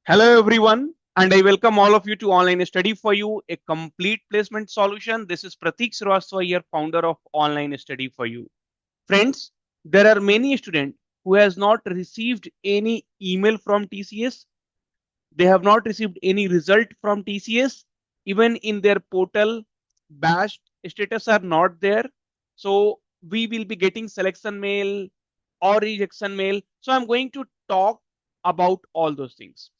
Hello everyone, and I welcome all of you to Online Study for You, a complete placement solution. This is Pratik Srivastava here, founder of Online Study for You. Friends, there are many students who has not received any email from TCS. They have not received any result from TCS. Even in their portal, bash status are not there. So we will be getting selection mail or rejection mail. So I'm going to talk about all those things.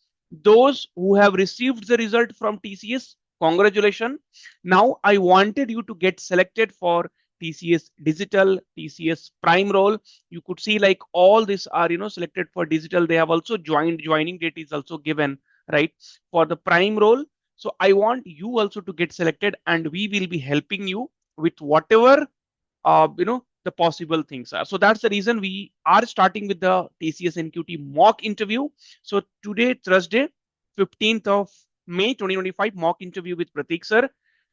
Those who have received the result from TCS, congratulations. Now I wanted you to get selected for TCS Digital, TCS Prime role. You could see like all these are selected for digital. They have also joining date is also given, right, for the Prime role. So I want you also to get selected, and we will be helping you with whatever the possible things are. So that's the reason we are starting with the TCS NQT mock interview. So today, Thursday, 15th of May 2025, mock interview with Pratik sir.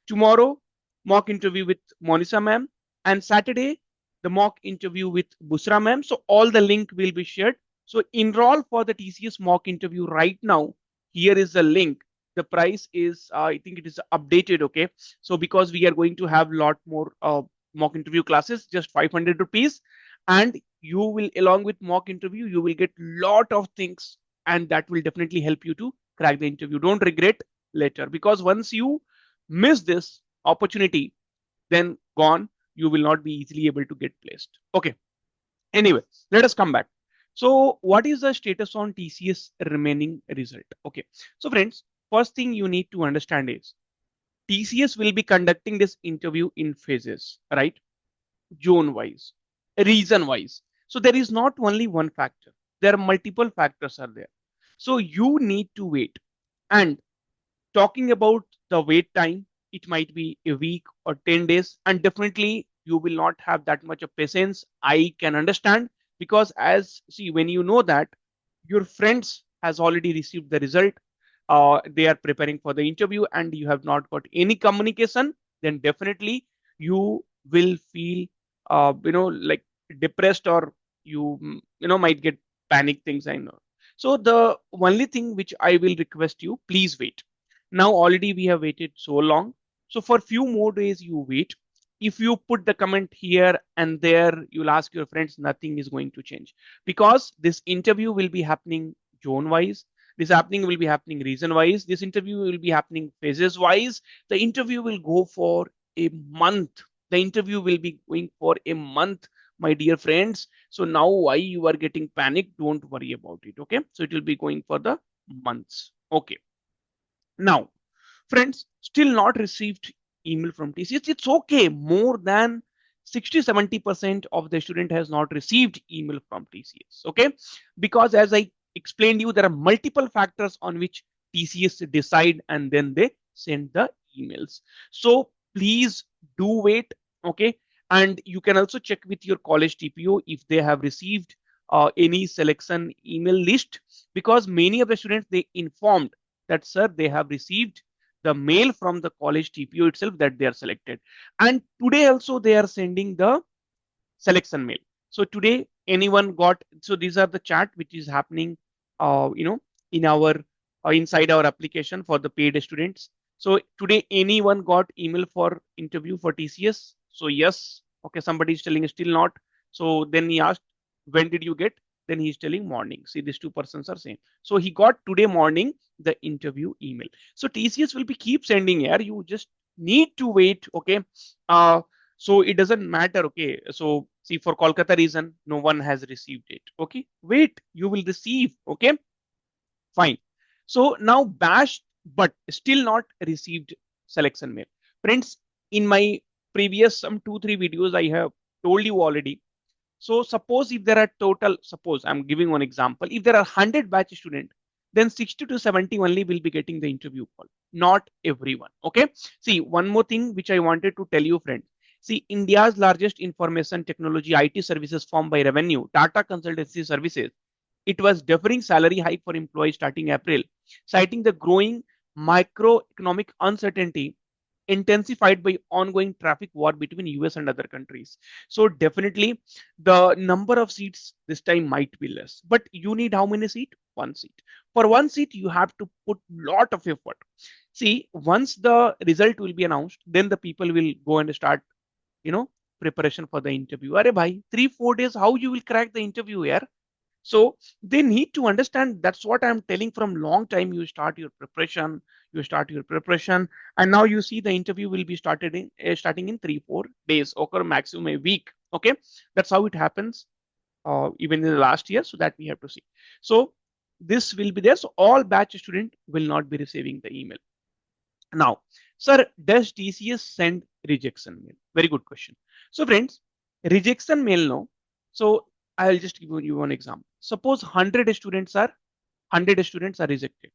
Tomorrow, mock interview with Monisha ma'am. And Saturday, the mock interview with Busra ma'am. So all the link will be shared. So enroll for the TCS mock interview right now. Here is the link. The price is, I think it is updated. Okay. So because we are going to have a lot more mock interview classes, just 500 rupees, and you will, along with mock interview, you will get lot of things, and that will definitely help you to crack the interview. Don't regret later, because once you miss this opportunity, then gone, you will not be easily able to get placed. Okay, anyway, let us come back. So what is the status on TCS remaining result? Okay, so friends, first thing you need to understand is TCS will be conducting this interview in phases, right? Zone wise, region wise. So there is not only one factor. There are multiple factors are there. So you need to wait. And talking about the wait time, it might be a week or 10 days. And definitely you will not have that much of patience. I can understand, because as see, when you know that your friends has already received the result, they are preparing for the interview, and you have not got any communication, then definitely you will feel like depressed, or you might get panic things. I know. So the only thing which I will request you, please wait. Now already we have waited so long, so for few more days you wait. If you put the comment here and there, you'll ask your friends, nothing is going to change, because this interview will be happening zone wise, this happening will be happening region wise, this interview will be happening phases wise. The interview will go for a month. The interview will be going for a month, my dear friends. So now why you are getting panicked, don't worry about it. Okay, so it will be going for the months. Okay, now friends, still not received email from TCS. It's okay. More than 60-70% of the student has not received email from TCS. Okay, because as I explained you, there are multiple factors on which TCS decide, and then they send the emails. So please do wait. Okay, and you can also check with your college TPO if they have received any selection email list, because many of the students, they informed that sir, they have received the mail from the college TPO itself that they are selected. And today also they are sending the selection mail. So today anyone got, so these are the chat which is happening, in our inside our application for the paid students. So today anyone got email for interview for TCS? So yes. Okay, somebody is telling still not. So then he asked, when did you get? Then he's telling morning. See, these two persons are same. So he got today morning the interview email. So TCS will be keep sending here. You just need to wait. Okay. So it doesn't matter. Okay. So see, for Kolkata reason, no one has received it. Okay. Wait, you will receive. Okay. Fine. So now bash, but still not received selection mail. Friends, in my previous some 2-3 videos, I have told you already. So suppose if there are total, suppose I'm giving one example, if there are 100 batch student, then 60 to 70 only will be getting the interview call, not everyone. Okay. See, one more thing which I wanted to tell you, friends. See, India's largest information technology IT services firm by revenue, Tata Consultancy Services, it was deferring salary hike for employees starting April, citing the growing microeconomic uncertainty. intensified by ongoing traffic war between US and other countries. So definitely the number of seats this time might be less. But you need how many seats? One seat. For one seat, you have to put lot of effort. See, once the result will be announced, then the people will go and start, you know, preparation for the interview. Arey bhai, 3-4 days, how you will crack the interview here? So they need to understand. That's what I'm telling from long time. You start your preparation, and now you see the interview will be starting in 3-4 days, or maximum a week. Okay, that's how it happens. Even in the last year, so that we have to see. So this will be there. So all batch student will not be receiving the email. Now, sir, does TCS send rejection mail? Very good question. So, friends, rejection mail, no. So, I'll just give you one example. Suppose 100 students are rejected.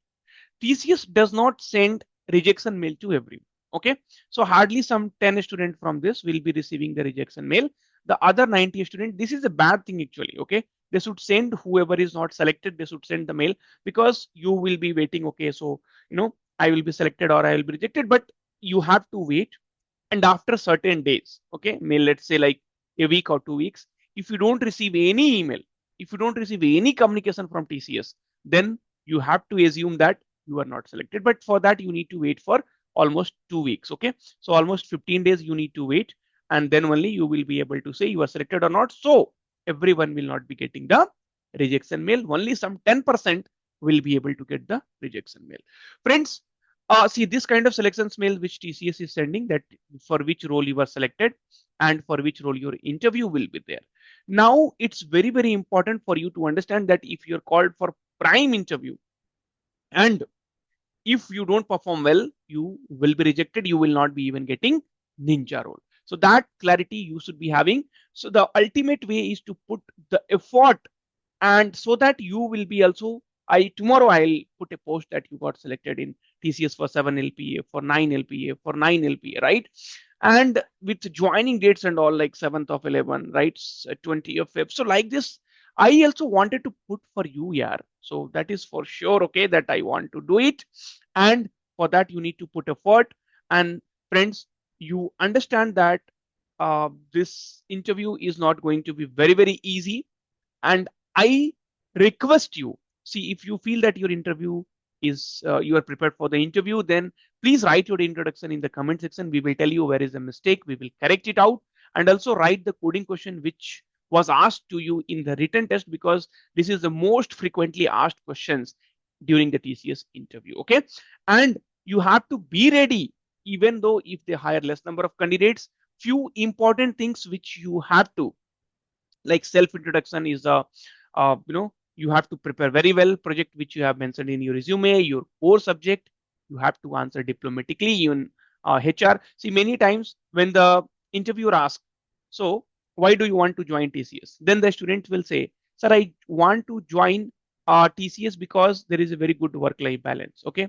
TCS does not send rejection mail to everyone. Okay, so hardly some 10 students from this will be receiving the rejection mail. The other 90 students, this is a bad thing actually. Okay, they should send whoever is not selected, they should send the mail, because you will be waiting. Okay, so I will be selected or I will be rejected, but you have to wait. And after certain days, okay, may let's say like a week or 2 weeks, if you don't receive any email, if you don't receive any communication from TCS, then you have to assume that you are not selected. But for that, you need to wait for almost 2 weeks. Okay, so almost 15 days you need to wait, and then only you will be able to say you are selected or not. So everyone will not be getting the rejection mail. Only some 10% will be able to get the rejection mail. Friends, see this kind of selections mail which TCS is sending, that for which role you were selected and for which role your interview will be there. Now it's very, very important for you to understand that if you're called for prime interview, and if you don't perform well, you will be rejected. You will not be even getting ninja role. So that clarity you should be having. So the ultimate way is to put the effort, and so that you will be also, I tomorrow I'll put a post that you got selected in TCS for 7 LPA, for 9 LPA, for 9 LPA, right? And with joining dates and all, like 7th of 11, right? 20th of Feb. So like this, I also wanted to put for you, yeah. So that is for sure, okay, that I want to do it. And for that, you need to put effort. And friends, you understand that this interview is not going to be very, very easy. And I request you, see, if you feel that your interview is, you are prepared for the interview, then please write your introduction in the comment section. We will tell you where is the mistake. We will correct it out. And also write the coding question which was asked to you in the written test, because this is the most frequently asked questions during the TCS interview. Okay. And you have to be ready, even though if they hire less number of candidates, few important things which you have to, like self introduction is a, you have to prepare very well project which you have mentioned in your resume, your core subject. You have to answer diplomatically. Even HR, see, many times when the interviewer asks, so why do you want to join TCS, then the student will say, sir, I want to join TCS because there is a very good work life balance. Okay,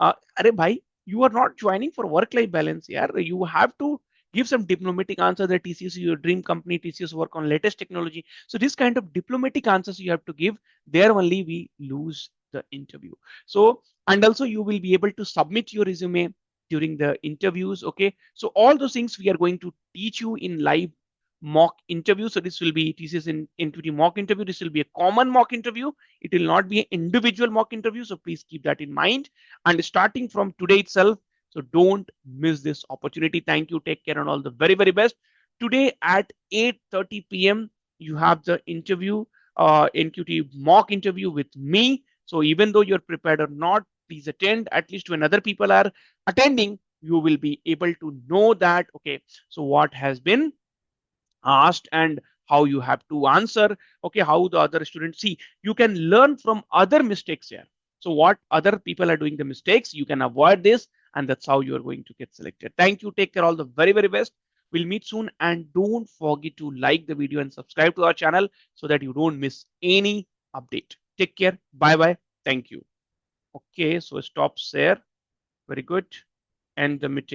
Arey bhai, you are not joining for work life balance. Yeah, you have to give some diplomatic answer that TCS is your dream company, TCS work on latest technology. So this kind of diplomatic answers you have to give. There only we lose the interview. So, and also you will be able to submit your resume during the interviews. Okay, so all those things we are going to teach you in live mock interview. So this will be TCS into mock interview. This will be a common mock interview. It will not be an individual mock interview. So please keep that in mind. And starting from today itself, so don't miss this opportunity. Thank you. Take care and all the very, very best. Today at 8:30 p.m. you have the interview, NQT mock interview with me. So even though you're prepared or not, please attend. At least when other people are attending, you will be able to know that, okay, so what has been asked and how you have to answer. Okay, how the other students, see, you can learn from other mistakes here. So what other people are doing the mistakes, you can avoid this, and that's how you are going to get selected. Thank you. Take care. All the very, very best. We'll meet soon, and don't forget to like the video and subscribe to our channel so that you don't miss any update. Take care. Bye bye. Thank you. Okay, so stop share. Very good. And the meeting.